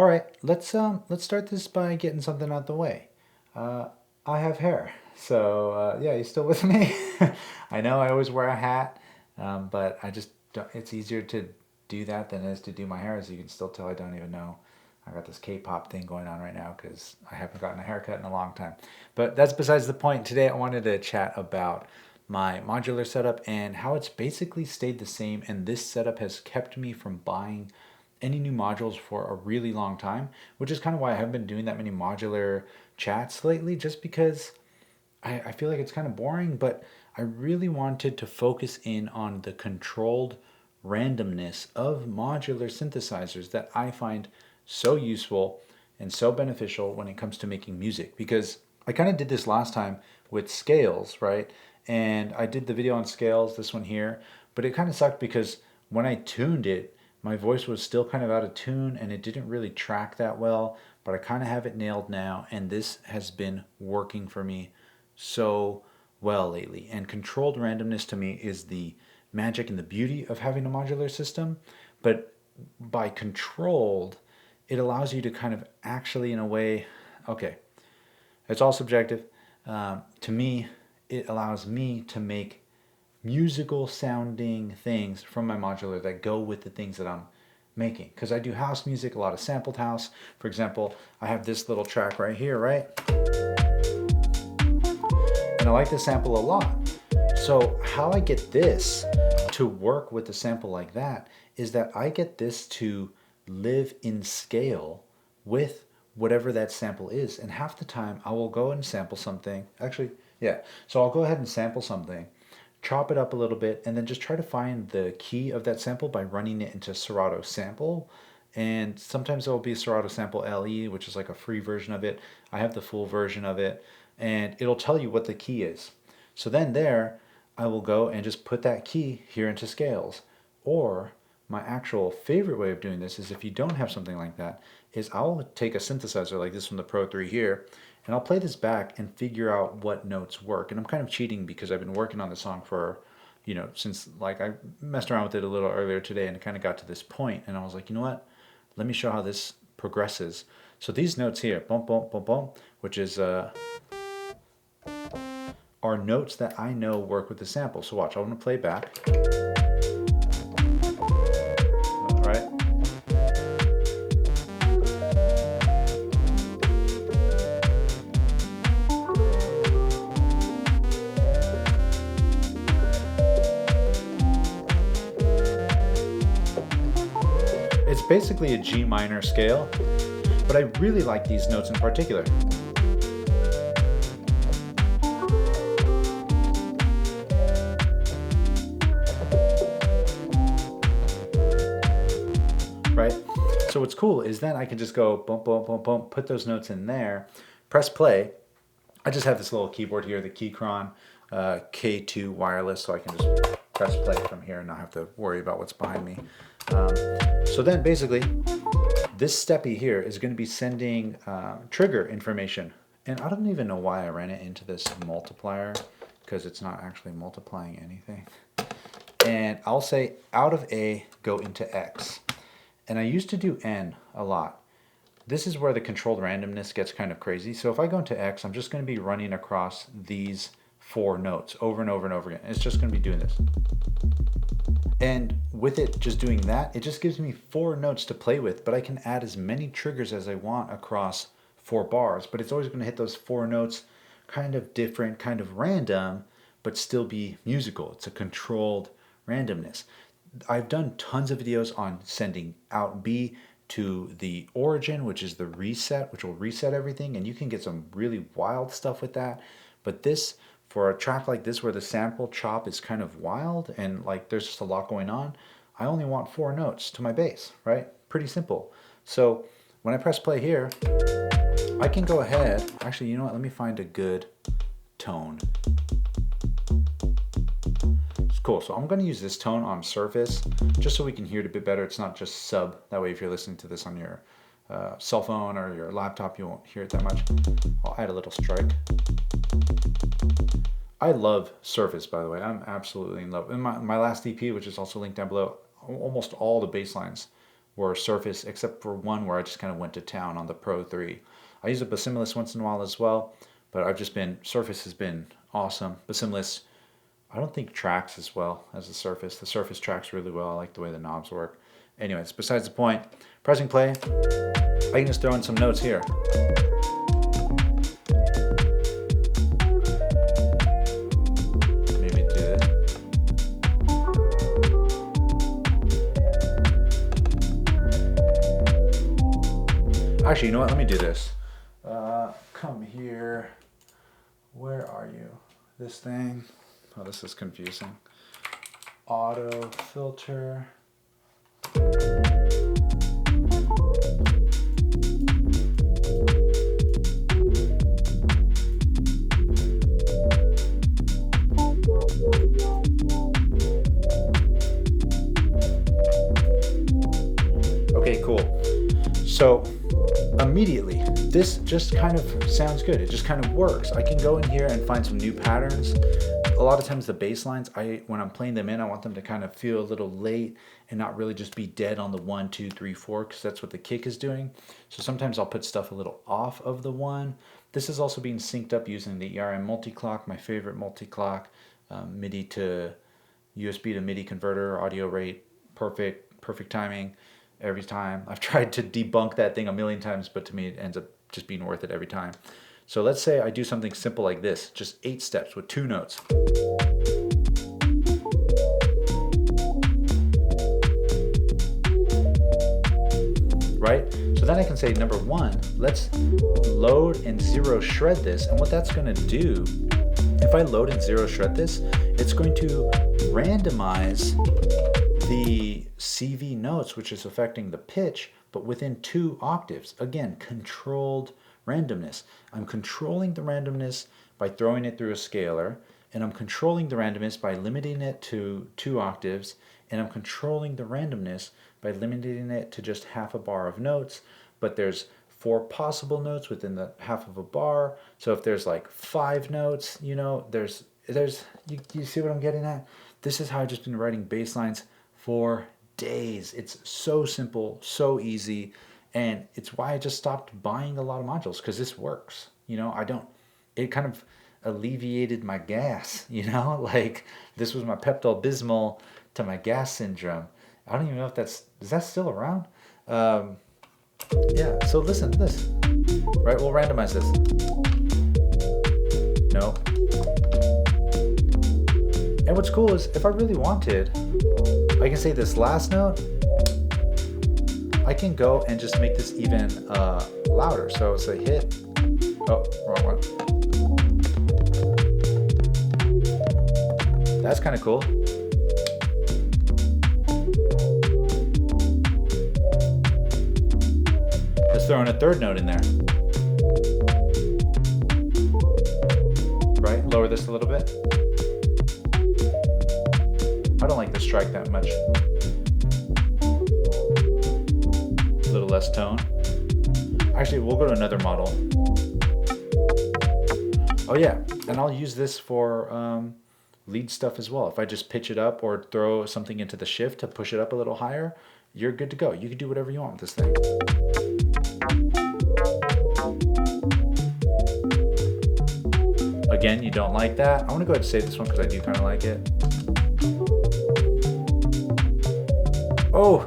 All right, let's start this by getting something out the way. Uh, I have hair, so yeah, you still with me? I know I always wear a hat, but I just don't, it's easier to do that than it is to do my hair. As you can still tell, I don't even know. I got this K-pop thing going on right now because I haven't gotten a haircut in a long time. But that's besides the point. Today, I wanted to chat about my modular setup and how it's basically stayed the same. And this setup has kept me from buying any new modules for a really long time, which is kind of why I haven't been doing that many modular chats lately, just because I feel like it's kind of boring, but I really wanted to focus in on the controlled randomness of modular synthesizers that I find so useful and so beneficial when it comes to making music. Because I kind of did this last time with scales, right? And I did the video on scales, this one here, but it kind of sucked because when I tuned it, my voice was still kind of out of tune and it didn't really track that well, but I kind of have it nailed now, and this has been working for me so well lately. And controlled randomness to me is the magic and the beauty of having a modular system. But by controlled, it allows you to kind of actually, in a way, okay, it's all subjective. To me, it allows me to make musical sounding things from my modular that go with the things that I'm making. Because I do house music, a lot of sampled house. For example, I have this little track right here, right? And I like this sample a lot. So how I get this to work with a sample like that is that I get this to live in scale with whatever that sample is. And half the time I will go and sample something. Actually, yeah. So I'll go ahead and sample something, chop it up a little bit, and then just try to find the key of that sample by running it into Serato Sample. And sometimes it will be Serato Sample LE, which is like a free version of it. I have the full version of it, and it'll tell you what the key is. So then there, I will go and just put that key here into scales. Or my actual favorite way of doing this is, if you don't have something like that, is I'll take a synthesizer like this from the Pro 3 here, and I'll play this back and figure out what notes work. And I'm kind of cheating because I've been working on the song for, since like I messed around with it a little earlier today and it kind of got to this point, and I was like, you know what? Let me show how this progresses. So these notes here, bump, bump, bump, bump, which is are notes that I know work with the sample. So watch, I want to play back. All right. It's basically a G minor scale, but I really like these notes in particular. Right? So what's cool is then I can just go bump, bump, bump, bump, put those notes in there, press play. I just have this little keyboard here, the Keychron K2 wireless, so I can just press play from here and not have to worry about what's behind me. So then basically, this steppy here is going to be sending trigger information. And I don't even know why I ran it into this multiplier, because it's not actually multiplying anything. And I'll say out of A, go into X. And I used to do N a lot. This is where the controlled randomness gets kind of crazy. So if I go into X, I'm just going to be running across these 4 notes over and over and over again. It's just going to be doing this. And with it just doing that, it just gives me 4 notes to play with, but I can add as many triggers as I want across 4 bars, but it's always going to hit those 4 notes kind of different, kind of random, but still be musical. It's a controlled randomness. I've done tons of videos on sending out B to the origin, which is the reset, which will reset everything, and you can get some really wild stuff with that. But this, for a track like this where the sample chop is kind of wild and like there's just a lot going on, I only want 4 notes to my bass, right? Pretty simple. So when I press play here, I can go ahead, actually, you know what, let me find a good tone. Cool, so I'm going to use this tone on Surface just so we can hear it a bit better. It's not just sub. That way if you're listening to this on your cell phone or your laptop, you won't hear it that much. I'll add a little strike. I love Surface, by the way. I'm absolutely in love. In my last EP, which is also linked down below, almost all the bass lines or Surface, except for one where I just kind of went to town on the Pro 3. I use a Basimilus once in a while as well, but Surface has been awesome. Basimilus, I don't think tracks as well as the Surface. The Surface tracks really well. I like the way the knobs work. Anyways, besides the point, pressing play, I can just throw in some notes here. Maybe do this. Actually, you know what? Let me do this. Come here. Where are you? This thing. Oh, this is confusing. Auto filter. Okay, cool. So immediately, this just kind of sounds good. It just kind of works. I can go in here and find some new patterns. A lot of times the bass lines, when I'm playing them in, I want them to kind of feel a little late and not really just be dead on the 1, 2, 3, 4, because that's what the kick is doing. So sometimes I'll put stuff a little off of the 1. This is also being synced up using the ERM multi-clock, my favorite multi-clock, MIDI to USB to MIDI converter, audio rate, perfect timing every time. I've tried to debunk that thing a million times, but to me it ends up just being worth it every time. So let's say I do something simple like this, just 8 steps with 2 notes. Right? So then I can say, number 1, let's load and 0 shred this. And what that's going to do, if I load and 0 shred this, it's going to randomize the CV notes, which is affecting the pitch, but within 2 octaves. Again, controlled randomness. I'm controlling the randomness by throwing it through a scalar, and I'm controlling the randomness by limiting it to 2 octaves, and I'm controlling the randomness by limiting it to just half a bar of notes, but there's 4 possible notes within the half of a bar. So if there's like 5 notes, you know, you see what I'm getting at? This is how I've just been writing bass lines for days. It's so simple, so easy. And it's why I just stopped buying a lot of modules, because this works. You know, it kind of alleviated my gas, you know, like this was my Pepto-Bismol to my gas syndrome. I don't even know if is that still around? Yeah, so listen to this, right? We'll randomize this. No. And what's cool is if I really wanted, I can say this last note, I can go and just make this even louder. So it's a hit. Oh, wrong one. That's kind of cool. Let's throw in a 3rd note in there. Right? Lower this a little bit. I don't like the strike that much. A little less tone. Actually, we'll go to another model. Oh yeah, and I'll use this for lead stuff as well. If I just pitch it up or throw something into the shift to push it up a little higher, you're good to go. You can do whatever you want with this thing. Again, you don't like that? I want to go ahead and save this one because I do kind of like it. Oh!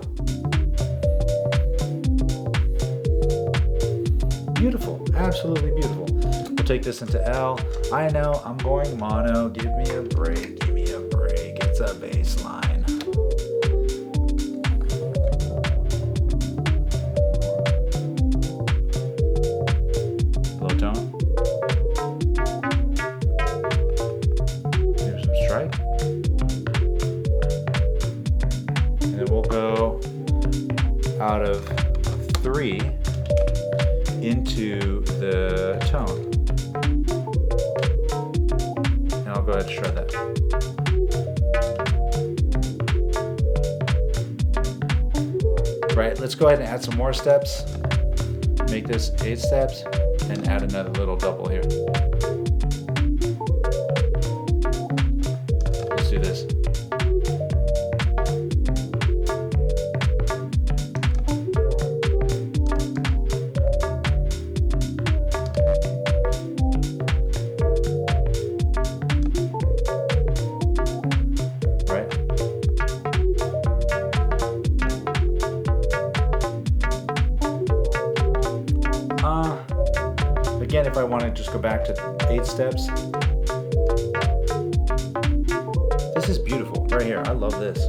Beautiful, absolutely beautiful. We'll take this into L. I know, I'm going mono. Give me a break, give me a break. It's a bass line. Low tone. Maybe some strike. And then we'll go out of 3 into the tone. And I'll go ahead and shred that. Right, let's go ahead and add some more steps. Make this 8 steps and add another little double here. Let's do this. just go back to 8 steps. This is beautiful right here. I love this.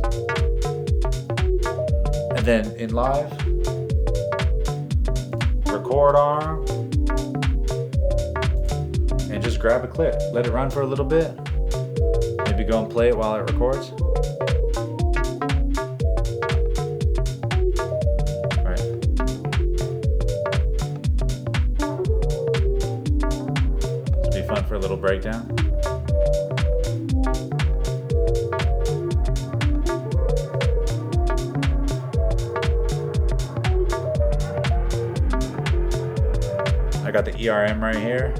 And then in live, record arm, and just grab a clip. Let it run for a little bit. Maybe go and play it while it records. All right. This will be fun for a little breakdown. I got the ERM right here.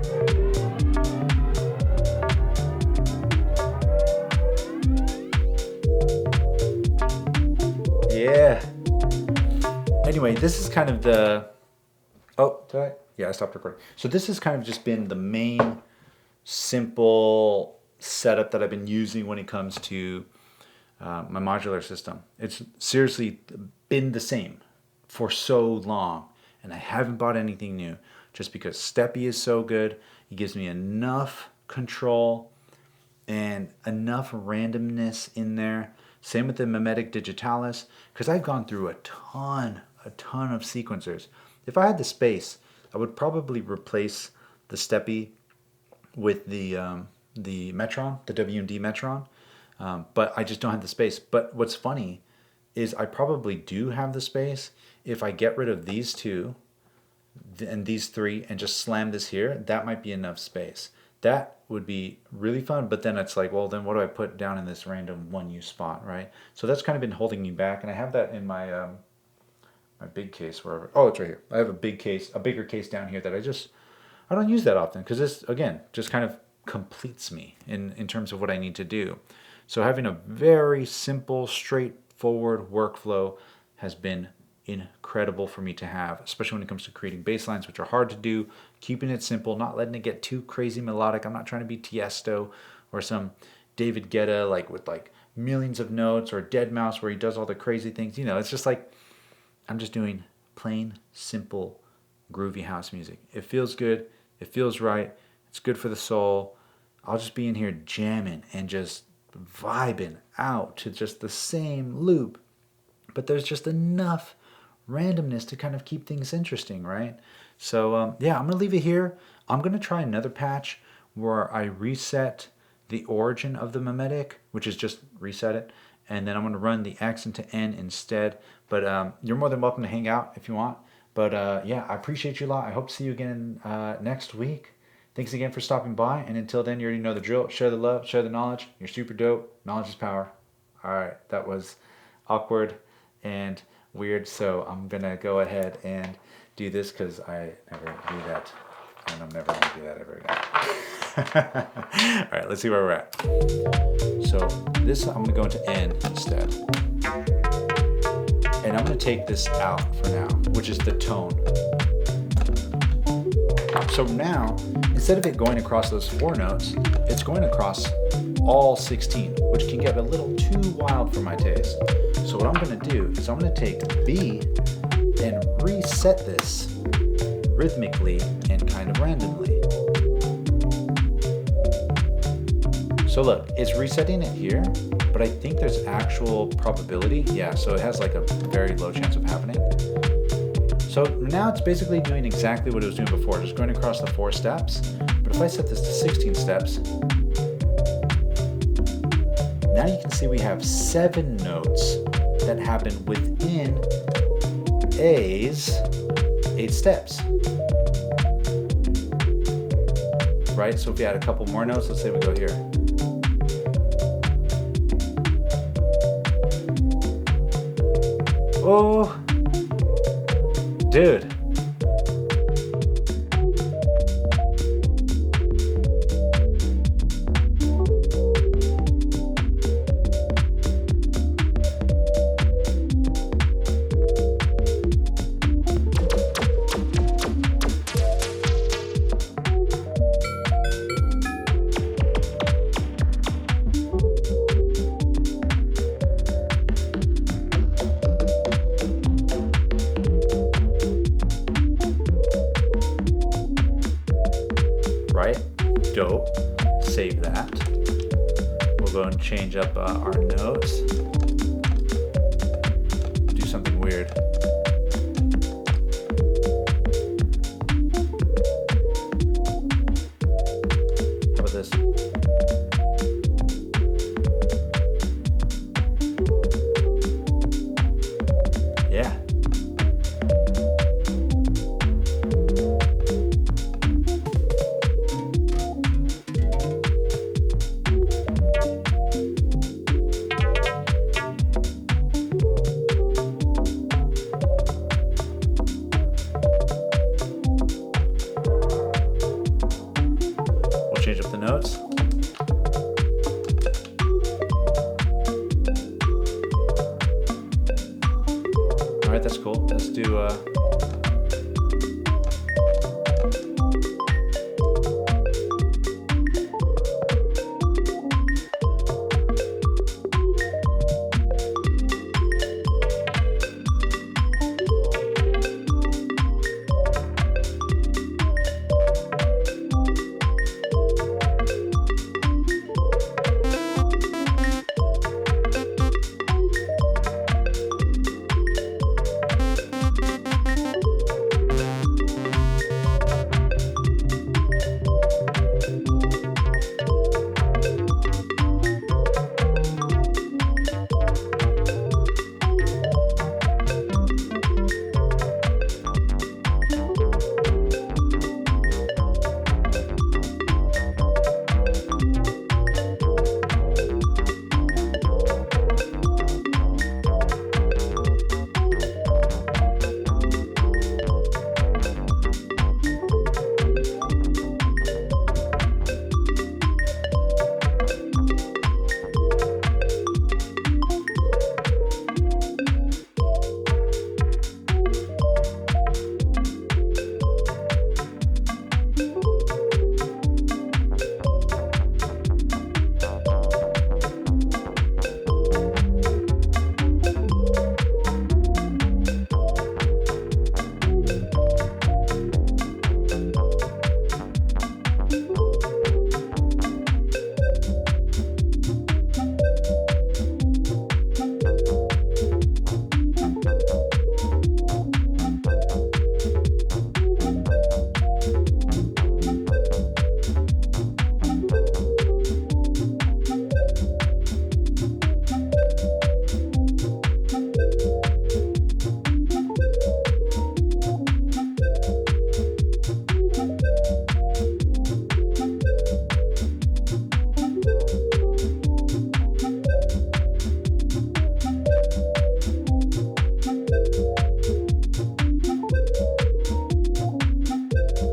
Yeah. Anyway, this is kind of the... Oh, did I? Yeah, I stopped recording. So this has kind of just been the main simple setup that I've been using when it comes to my modular system. It's seriously been the same for so long, and I haven't bought anything new just because Steppy is so good. It gives me enough control and enough randomness in there. Same with the Memetic Digitalis, because I've gone through a ton of sequencers. If I had the space, I would probably replace the Steppy with the Metron, the WMD Metron, but I just don't have the space. But what's funny is I probably do have the space. If I get rid of these two and these three and just slam this here, that might be enough space. That would be really fun, but then it's like, well, then what do I put down in this random 1U spot, right? So that's kind of been holding me back, and I have that in my my big case wherever. Oh, it's right here. I have a big case, a bigger case down here that I don't use that often because this, again, just kind of completes me in terms of what I need to do. So having a very simple, straightforward workflow has been incredible for me to have, especially when it comes to creating bass lines, which are hard to do, keeping it simple, not letting it get too crazy melodic. I'm not trying to be Tiesto or some David Guetta, like with like millions of notes, or deadmau5 where he does all the crazy things. You know, it's just like, I'm just doing plain, simple, groovy house music. It feels good. It feels right. It's good for the soul. I'll just be in here jamming and just vibing out to just the same loop. But there's just enough randomness to kind of keep things interesting, right? So yeah, I'm gonna leave it here. I'm gonna try another patch where I reset the origin of the memetic, which is just reset it, and then I'm gonna run the X into N instead. But you're more than welcome to hang out if you want. But yeah, I appreciate you a lot. I hope to see you again next week. Thanks again for stopping by, and until then, you already know the drill. Share the love, share the knowledge. You're super dope. Knowledge is power. All right, that was awkward and weird, so I'm gonna go ahead and do this because I never do that, and I'm never gonna do that ever again. All right, let's see where we're at. So this, I'm gonna go into N instead, and I'm gonna take this out for now, which is the tone. So now, instead of it going across those 4 notes, it's going across all 16, which can get a little too wild for my taste. So what I'm gonna do is I'm gonna take B and reset this rhythmically and kind of randomly. So look, it's resetting it here, but I think there's actual probability. Yeah, so it has like a very low chance of happening. So now it's basically doing exactly what it was doing before, just going across the 4 steps. But if I set this to 16 steps, now you can see we have 7 notes that happen within A's 8 steps. Right, so if we add a couple more notes, let's say we go here. Oh, dude. save that. We'll go and change up our notes. Do something weird. How about this? Yeah. We'll change up the notes. All right, that's cool. Let's do